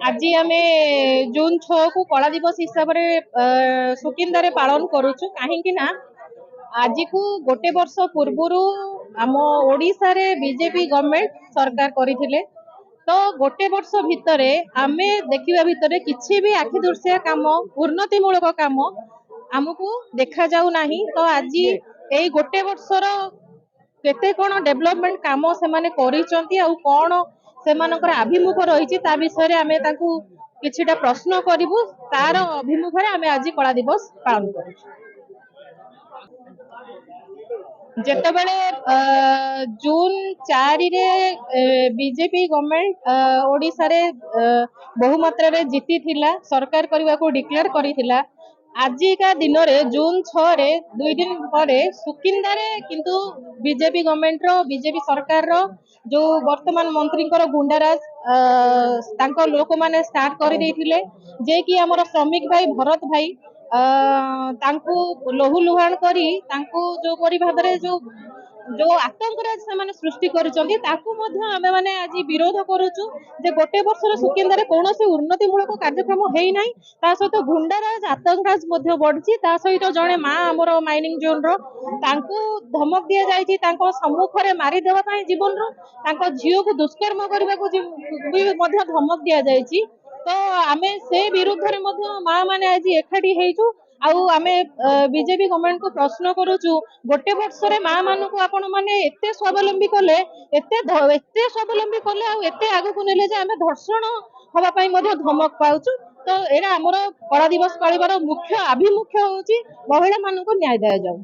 आज आम जून 6 को कला दिवस हिसाब से सुकिंदा पालन करुचु कहीं आज को गोटे वर्ष पूर्वर आम ओडिशा रे बीजेपी गवर्नमेंट सरकार करथिले तो गोटे वर्ष भितर आमे देखिबा भितर किछि भी आखि दृश्य काम उन्नतिमूलक काम आमको देखा जाऊ नाही। तो आज यही गोटे वर्षर केते कोन डेवलपमेंट काम से माने करिसंती आ कोन सेमानकर अभिमुख रही ता विषय आमे ताकू किछिटा प्रश्न करिवु तार अभिमुख रे आमे आज कला दिवस पालन करू। जेतेबेले जून 4 रे बीजेपी गवर्नमेंट ओडिशा रे बहु मात्रा रे जीती थिला सरकार करबा को डिक्लेयर करिथिला। आजिका दिन रे जून 6 रे 2 दिन पर सुकिंदा रे किंतु बीजेपी गवर्नमेंट रो बीजेपी सरकार रो जो वर्तमान मंत्री गुंडाराज तांको लोक माने स्टार्ट कर देथिले जे कि हमर श्रमिक भाई भरत भाई तांको लोहु लुहाण करी तांको जो परि भाबरे जो आतंकराज से सृष्टि करिसंती ताकू मध्य आमे माने आज विरोध करूछु जे गोटे वर्षर सुकिंदा कोनोसी उन्नतिमूलक कार्यक्रम हेई नाही। ता सहित गुंडाराज आतंकराज मध्य बढ़छि ता सहित जणे मा हमर माइनिंग जोन रो तांको धमक दिया जायछि तांको सम्मुख रे मारी देबा पई जीवन रो तांको झियो को दुष्कर्म करबा को मध्य धमक दिया जायछि। तो आमे से विरुद्ध रे मध्य मा माने आज एखाटी हेइछु आउ आमे बीजेपी गवर्नमेंट को प्रश्न करूछु गोटे वर्ष रे मा मानु को आपण माने एते स्वावलंबी कले एते स्वावलंबी कले आ एते आगु को नेले जे आमे धर्षण होबा पई मध्य धमक पाउछु। तो एरा हमर कला दिवस पालिबार मुख्य अभिमुख्य होउची महिला मानु को न्याय दिया जाऊ।